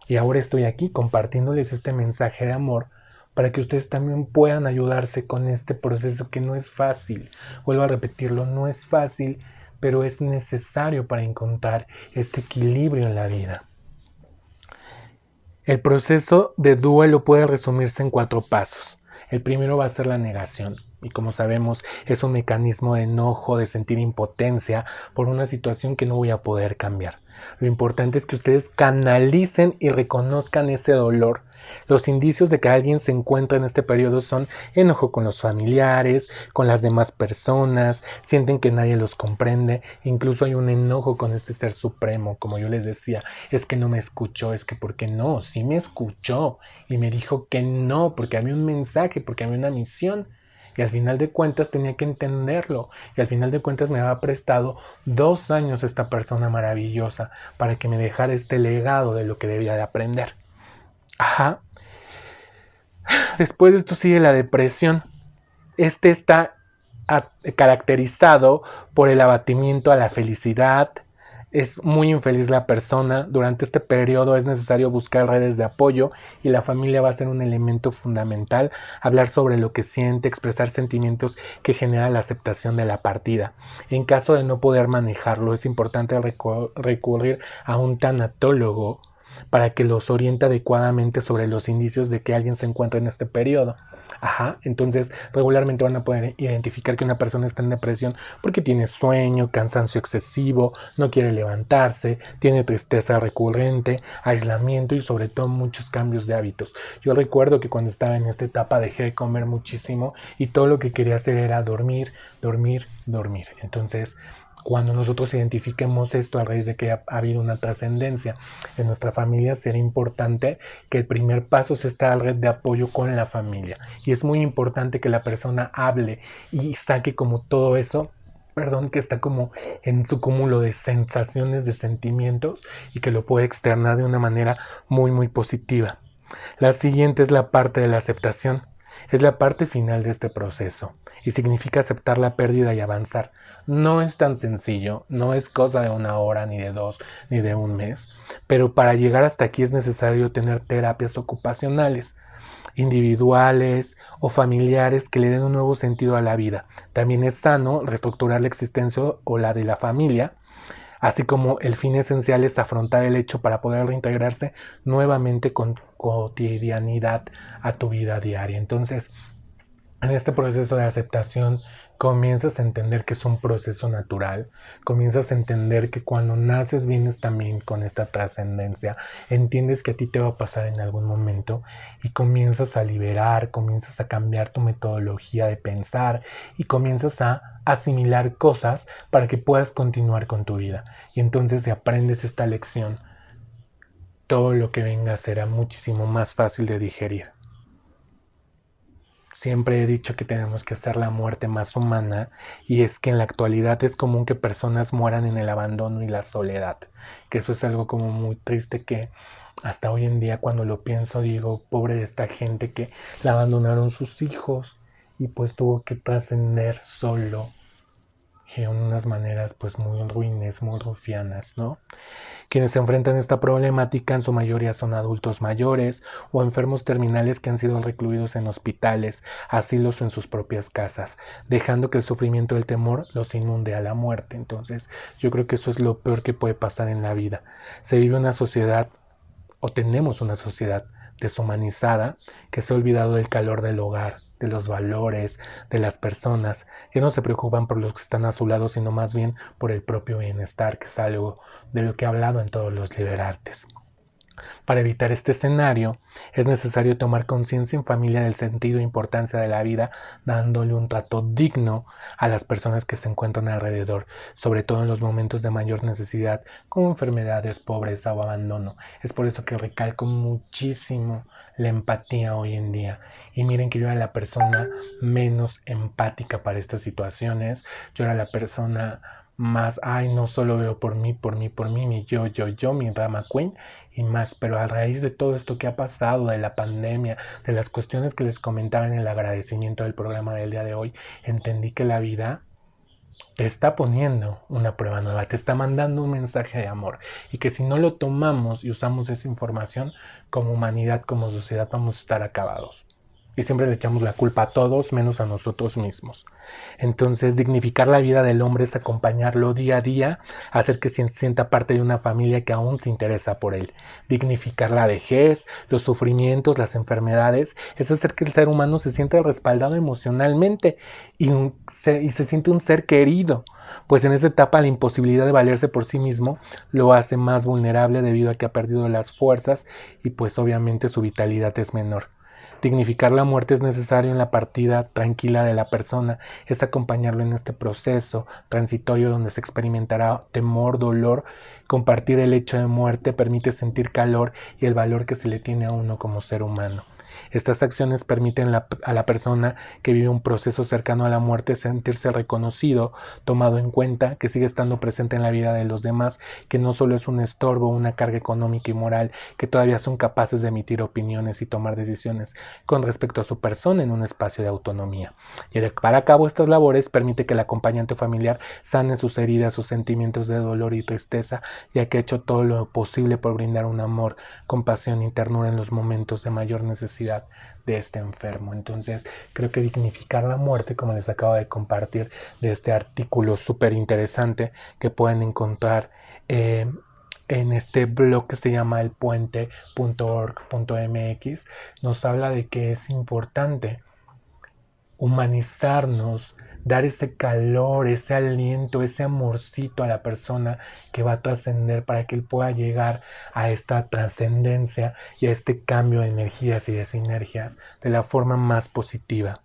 Y ahora estoy aquí compartiéndoles este mensaje de amor para que ustedes también puedan ayudarse con este proceso que no es fácil. Vuelvo a repetirlo, no es fácil, pero es necesario para encontrar este equilibrio en la vida. El proceso de duelo puede resumirse en 4 pasos. El primero va a ser la negación. Y como sabemos, es un mecanismo de enojo, de sentir impotencia por una situación que no voy a poder cambiar. Lo importante es que ustedes canalicen y reconozcan ese dolor Los indicios de que alguien se encuentra en este periodo son enojo con los familiares, con las demás personas, sienten que nadie los comprende, incluso hay un enojo con este ser supremo, como yo les decía, es que no me escuchó, es que ¿por qué no? Sí me escuchó y me dijo que no, porque había un mensaje, porque había una misión. Y al final de cuentas tenía que entenderlo. Y al final de cuentas me había prestado 2 años esta persona maravillosa para que me dejara este legado de lo que debía de aprender. Ajá. Después de esto sigue la depresión. Este está caracterizado por el abatimiento a la felicidad. Es muy infeliz la persona. Durante este periodo es necesario buscar redes de apoyo y la familia va a ser un elemento fundamental. Hablar sobre lo que siente, expresar sentimientos que generan la aceptación de la partida. En caso de no poder manejarlo, es importante recurrir a un tanatólogo para que los oriente adecuadamente sobre los indicios de que alguien se encuentra en este periodo. Ajá, entonces regularmente van a poder identificar que una persona está en depresión porque tiene sueño, cansancio excesivo, no quiere levantarse, tiene tristeza recurrente, aislamiento y sobre todo muchos cambios de hábitos. Yo recuerdo que cuando estaba en esta etapa dejé de comer muchísimo y todo lo que quería hacer era dormir, dormir, dormir. Entonces, cuando nosotros identifiquemos esto a raíz de que ha habido una trascendencia en nuestra familia, será importante que el primer paso sea esta red de apoyo con la familia. Y es muy importante que la persona hable y saque como todo eso, que está como en su cúmulo de sensaciones, de sentimientos y que lo puede externar de una manera muy, muy positiva. La siguiente es la parte de la aceptación. Es la parte final de este proceso y significa aceptar la pérdida y avanzar. No es tan sencillo, no es cosa de 1 hora, ni de 2, ni de 1 mes, pero para llegar hasta aquí es necesario tener terapias ocupacionales, individuales o familiares que le den un nuevo sentido a la vida. También es sano reestructurar la existencia o la de la familia, así como el fin esencial es afrontar el hecho para poder reintegrarse nuevamente con cotidianidad a tu vida diaria. Entonces, en este proceso de aceptación comienzas a entender que es un proceso natural, comienzas a entender que cuando naces vienes también con esta trascendencia, entiendes que a ti te va a pasar en algún momento y comienzas a liberar, comienzas a cambiar tu metodología de pensar y comienzas a asimilar cosas para que puedas continuar con tu vida. Y entonces si aprendes esta lección, todo lo que venga será muchísimo más fácil de digerir. Siempre he dicho que tenemos que hacer la muerte más humana y es que en la actualidad es común que personas mueran en el abandono y la soledad, que eso es algo como muy triste que hasta hoy en día cuando lo pienso digo, pobre de esta gente que la abandonaron sus hijos y pues tuvo que trascender solo en unas maneras pues muy ruines, muy rufianas, ¿no? Quienes se enfrentan a esta problemática en su mayoría son adultos mayores o enfermos terminales que han sido recluidos en hospitales, asilos o en sus propias casas, dejando que el sufrimiento y el temor los inunde a la muerte. Entonces, yo creo que eso es lo peor que puede pasar en la vida. Se vive una sociedad, o tenemos una sociedad deshumanizada, que se ha olvidado del calor del hogar, de los valores, de las personas. Ya no se preocupan por los que están a su lado, sino más bien por el propio bienestar, que es algo de lo que he hablado en todos los liberartes. Para evitar este escenario, es necesario tomar conciencia en familia del sentido e importancia de la vida, dándole un trato digno a las personas que se encuentran alrededor, sobre todo en los momentos de mayor necesidad, como enfermedades, pobreza o abandono. Es por eso que recalco muchísimo la empatía hoy en día. Y miren que yo era la persona menos empática para estas situaciones. Yo era la persona más, no solo veo por mí, mi yo, mi drama queen y más, pero a raíz de todo esto que ha pasado, de la pandemia, de las cuestiones que les comentaba en el agradecimiento del programa del día de hoy, entendí que la vida te está poniendo una prueba nueva, te está mandando un mensaje de amor y que si no lo tomamos y usamos esa información como humanidad, como sociedad, vamos a estar acabados. y siempre le echamos la culpa a todos menos a nosotros mismos. Entonces, dignificar la vida del hombre es acompañarlo día a día, hacer que se sienta parte de una familia que aún se interesa por él. Dignificar la vejez, los sufrimientos, las enfermedades, es hacer que el ser humano se sienta respaldado emocionalmente y se siente un ser querido, pues en esa etapa la imposibilidad de valerse por sí mismo lo hace más vulnerable debido a que ha perdido las fuerzas y pues obviamente su vitalidad es menor. Dignificar la muerte es necesario en la partida tranquila de la persona, es acompañarlo en este proceso transitorio donde se experimentará temor, dolor. Compartir el hecho de muerte permite sentir calor y el valor que se le tiene a uno como ser humano. Estas acciones permiten a la persona que vive un proceso cercano a la muerte sentirse reconocido, tomado en cuenta, que sigue estando presente en la vida de los demás, que no solo es un estorbo, una carga económica y moral, que todavía son capaces de emitir opiniones y tomar decisiones con respecto a su persona en un espacio de autonomía. Y llevar a cabo estas labores permite que el acompañante familiar sane sus heridas, sus sentimientos de dolor y tristeza, ya que ha hecho todo lo posible por brindar un amor, compasión y ternura en los momentos de mayor necesidad de este enfermo. Entonces creo que dignificar la muerte, como les acabo de compartir de este artículo súper interesante que pueden encontrar en este blog que se llama elpuente.org.mx, nos habla de que es importante humanizarnos, dar ese calor, ese aliento, ese amorcito a la persona que va a trascender para que él pueda llegar a esta trascendencia y a este cambio de energías y de sinergias de la forma más positiva,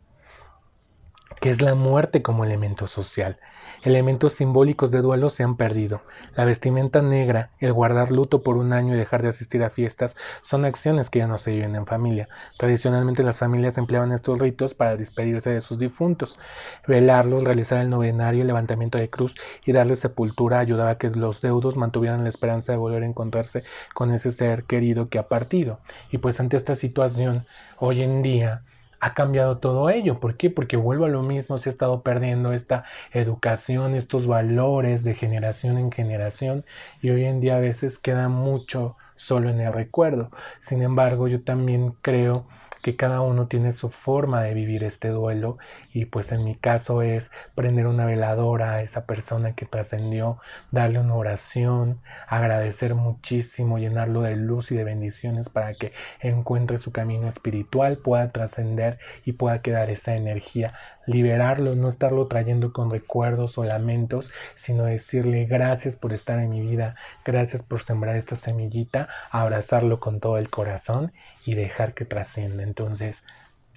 que es la muerte como elemento social. Elementos simbólicos de duelo se han perdido. La vestimenta negra, el guardar luto por un año y dejar de asistir a fiestas son acciones que ya no se viven en familia. Tradicionalmente las familias empleaban estos ritos para despedirse de sus difuntos. Velarlos, realizar el novenario, el levantamiento de cruz y darles sepultura ayudaba a que los deudos mantuvieran la esperanza de volver a encontrarse con ese ser querido que ha partido. Y pues ante esta situación, hoy en día, ha cambiado todo ello. ¿Por qué? Porque vuelvo a lo mismo, se ha estado perdiendo esta educación, estos valores de generación en generación y hoy en día a veces queda mucho solo en el recuerdo. Sin embargo, yo también creo que cada uno tiene su forma de vivir este duelo y pues en mi caso es prender una veladora a esa persona que trascendió, darle una oración, agradecer muchísimo, llenarlo de luz y de bendiciones para que encuentre su camino espiritual, pueda trascender y pueda quedar esa energía, liberarlo, no estarlo trayendo con recuerdos o lamentos, sino decirle gracias por estar en mi vida, gracias por sembrar esta semillita, abrazarlo con todo el corazón y dejar que trascienda. Entonces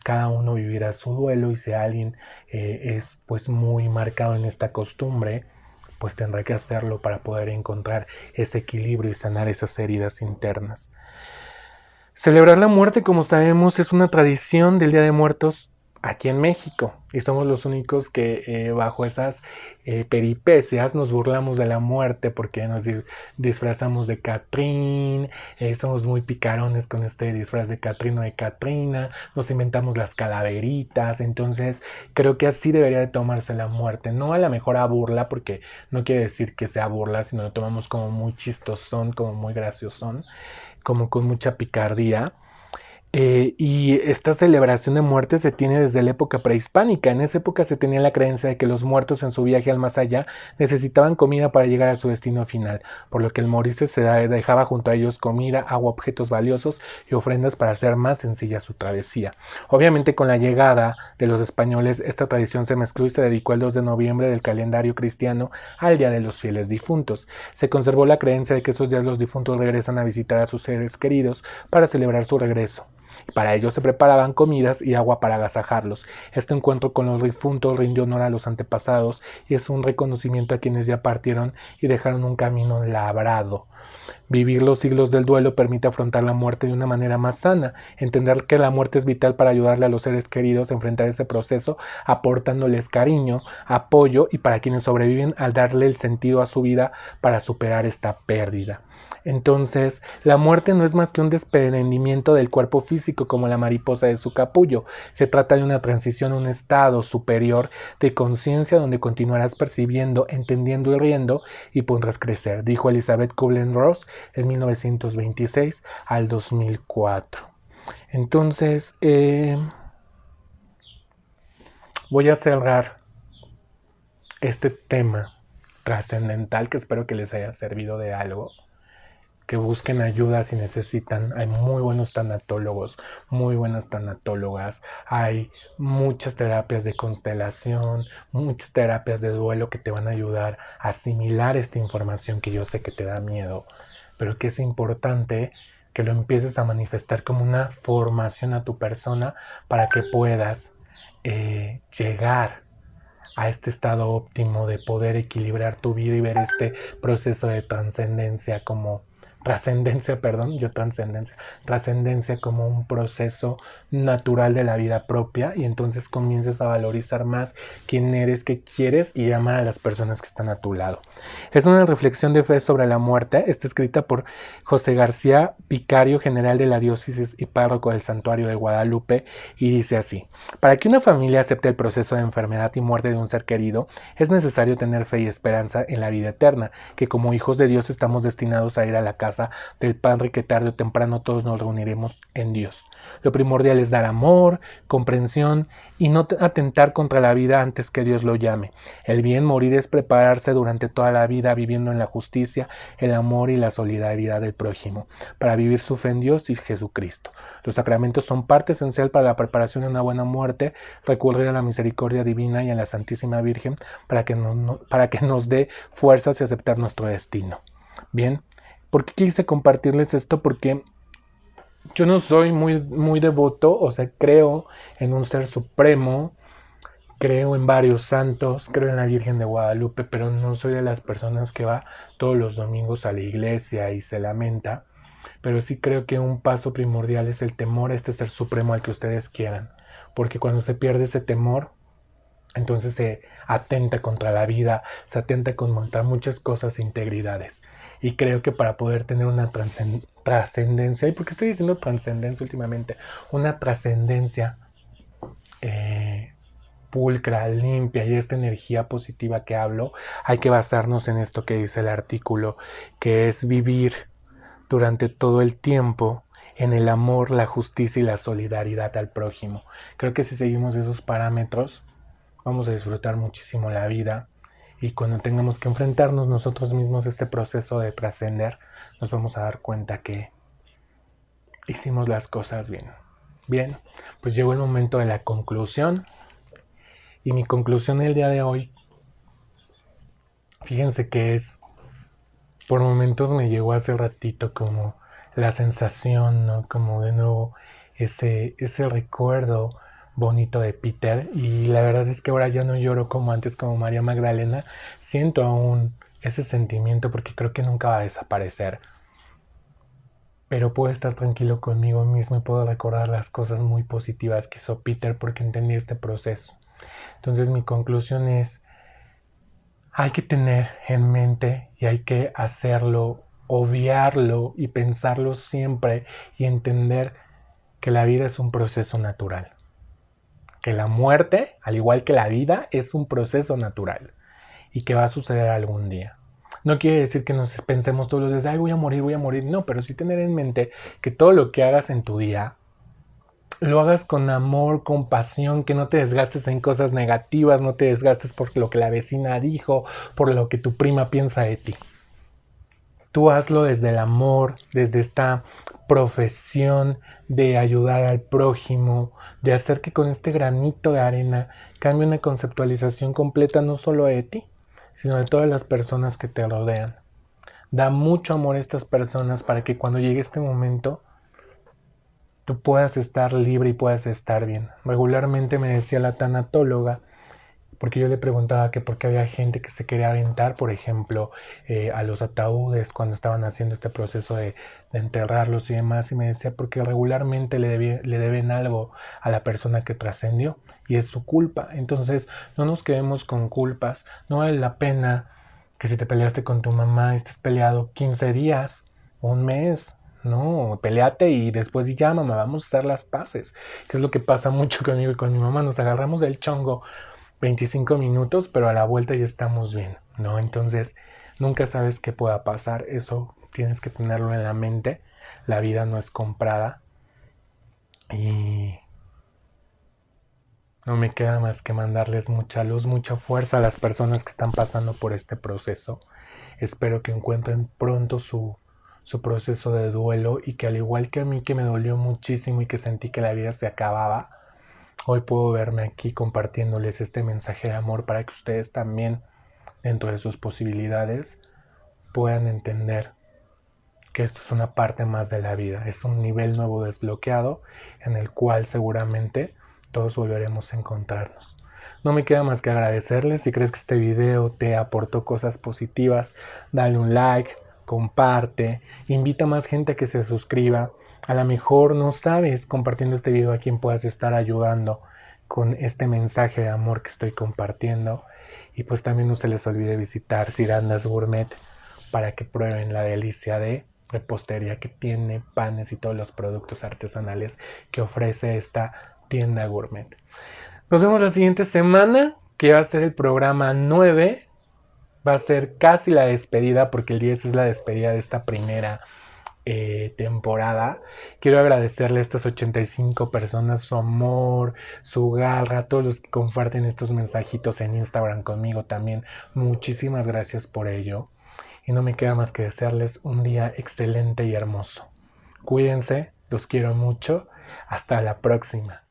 cada uno vivirá su duelo y si alguien es pues muy marcado en esta costumbre, pues tendrá que hacerlo para poder encontrar ese equilibrio y sanar esas heridas internas. Celebrar la muerte, como sabemos, es una tradición del Día de Muertos aquí en México y somos los únicos que bajo esas peripecias nos burlamos de la muerte porque nos disfrazamos de Catrín, somos muy picarones con este disfraz de Catrín o de Catrina, nos inventamos las calaveritas. Entonces creo que así debería de tomarse la muerte, no a la mejor a burla, porque no quiere decir que sea burla, sino lo tomamos como muy chistosón, como muy graciosón, como con mucha picardía. Y esta celebración de muerte se tiene desde la época prehispánica. En esa época se tenía la creencia de que los muertos en su viaje al más allá necesitaban comida para llegar a su destino final, por lo que el morirse se dejaba junto a ellos comida, agua, objetos valiosos y ofrendas para hacer más sencilla su travesía. Obviamente con la llegada de los españoles esta tradición se mezcló y se dedicó el 2 de noviembre del calendario cristiano al Día de los Fieles Difuntos. Se conservó la creencia de que esos días los difuntos regresan a visitar a sus seres queridos para celebrar su regreso. Para ello se preparaban comidas y agua para agasajarlos. Este encuentro con los difuntos rindió honor a los antepasados y es un reconocimiento a quienes ya partieron y dejaron un camino labrado. Vivir los siglos del duelo permite afrontar la muerte de una manera más sana, entender que la muerte es vital para ayudarle a los seres queridos a enfrentar ese proceso, aportándoles cariño, apoyo y para quienes sobreviven al darle el sentido a su vida para superar esta pérdida. Entonces, la muerte no es más que un desprendimiento del cuerpo físico como la mariposa de su capullo. Se trata de una transición a un estado superior de conciencia donde continuarás percibiendo, entendiendo y riendo y podrás crecer, dijo Elizabeth Kubler-Ross en 1926 al 2004. Entonces, voy a cerrar este tema trascendental que espero que les haya servido de algo. Que busquen ayuda si necesitan. Hay muy buenos tanatólogos, muy buenas tanatólogas. Hay muchas terapias de constelación, muchas terapias de duelo que te van a ayudar a asimilar esta información que yo sé que te da miedo, pero que es importante que lo empieces a manifestar como una formación a tu persona para que puedas llegar a este estado óptimo de poder equilibrar tu vida y ver este proceso de trascendencia como un proceso natural de la vida propia, y entonces comiences a valorizar más quién eres, qué quieres y amar a las personas que están a tu lado. Es una reflexión de fe sobre la muerte. Está escrita por José García, vicario general de la diócesis y párroco del Santuario de Guadalupe, y dice así: para que una familia acepte el proceso de enfermedad y muerte de un ser querido, es necesario tener fe y esperanza en la vida eterna, que como hijos de Dios estamos destinados a ir a la casa del Padre, que tarde o temprano todos nos reuniremos en Dios. Lo primordial es dar amor, comprensión y no atentar contra la vida antes que Dios lo llame. El bien morir es prepararse durante toda la vida viviendo en la justicia, el amor y la solidaridad del prójimo, para vivir su fe en Dios y Jesucristo. Los sacramentos son parte esencial para la preparación de una buena muerte. Recurrir a la misericordia divina y a la Santísima Virgen para que nos dé fuerzas y aceptar nuestro destino. Bien, ¿por qué quise compartirles esto? Porque yo no soy muy devoto, o sea, creo en un ser supremo, creo en varios santos, creo en la Virgen de Guadalupe, pero no soy de las personas que va todos los domingos a la iglesia y se lamenta. Pero sí creo que un paso primordial es el temor a este ser supremo al que ustedes quieran, porque cuando se pierde ese temor, entonces se atenta contra la vida, se atenta contra muchas cosas e integridades. Y creo que para poder tener una trascendencia, ¿y por qué estoy diciendo trascendencia últimamente? Una trascendencia pulcra, limpia, y esta energía positiva que hablo, hay que basarnos en esto que dice el artículo, que es vivir durante todo el tiempo en el amor, la justicia y la solidaridad al prójimo. Creo que si seguimos esos parámetros, vamos a disfrutar muchísimo la vida, y cuando tengamos que enfrentarnos nosotros mismos a este proceso de trascender, nos vamos a dar cuenta que hicimos las cosas bien. Bien, pues llegó el momento de la conclusión, y mi conclusión el día de hoy, fíjense que es, por momentos me llegó hace ratito como la sensación, ¿no? Como de nuevo ese recuerdo bonito de Peter, y la verdad es que ahora ya no lloro como antes, como María Magdalena. Siento aún ese sentimiento porque creo que nunca va a desaparecer, pero puedo estar tranquilo conmigo mismo y puedo recordar las cosas muy positivas que hizo Peter porque entendí este proceso. Entonces mi conclusión es: hay que tener en mente y hay que hacerlo, obviarlo y pensarlo siempre, y entender que la vida es un proceso natural. Que la muerte, al igual que la vida, es un proceso natural y que va a suceder algún día. No quiere decir que nos pensemos todos los días: ay, voy a morir. No, pero sí tener en mente que todo lo que hagas en tu día, lo hagas con amor, con pasión, que no te desgastes en cosas negativas, no te desgastes por lo que la vecina dijo, por lo que tu prima piensa de ti. Tú hazlo desde el amor, desde esta profesión de ayudar al prójimo, de hacer que con este granito de arena cambie una conceptualización completa no solo de ti, sino de todas las personas que te rodean. Da mucho amor a estas personas para que cuando llegue este momento tú puedas estar libre y puedas estar bien. Regularmente me decía la tanatóloga, porque yo le preguntaba que por qué había gente que se quería aventar, por ejemplo, a los ataúdes cuando estaban haciendo este proceso de enterrarlos y demás, y me decía porque regularmente le deben algo a la persona que trascendió y es su culpa. Entonces no nos quedemos con culpas. No vale la pena que si te peleaste con tu mamá estés peleado 15 días o un mes. No, peleate y después di: ya, mamá, vamos a hacer las paces. Que es lo que pasa mucho conmigo y con mi mamá. Nos agarramos del chongo 25 minutos, pero a la vuelta ya estamos bien, ¿no? Entonces, nunca sabes qué pueda pasar. Eso tienes que tenerlo en la mente. La vida no es comprada. Y No me queda más que mandarles mucha luz, mucha fuerza a las personas que están pasando por este proceso. Espero que encuentren pronto su proceso de duelo y que al igual que a mí, que me dolió muchísimo y que sentí que la vida se acababa, hoy puedo verme aquí compartiéndoles este mensaje de amor para que ustedes también, dentro de sus posibilidades, puedan entender que esto es una parte más de la vida, es un nivel nuevo desbloqueado en el cual seguramente todos volveremos a encontrarnos. No me queda más que agradecerles. Si crees que este video te aportó cosas positivas, dale un like, comparte, invita a más gente a que se suscriba. A lo mejor no sabes, compartiendo este video, a quien puedas estar ayudando con este mensaje de amor que estoy compartiendo. Y pues también no se les olvide visitar Cirandas Gourmet para que prueben la delicia de repostería que tiene, panes y todos los productos artesanales que ofrece esta tienda gourmet. Nos vemos la siguiente semana, que va a ser el programa 9. Va a ser casi la despedida, porque el 10 es la despedida de esta primera temporada. Quiero agradecerle a estas 85 personas su amor, su garra, a todos los que comparten estos mensajitos en Instagram conmigo también. Muchísimas gracias por ello. Y no me queda más que desearles un día excelente y hermoso. Cuídense, los quiero mucho. Hasta la próxima.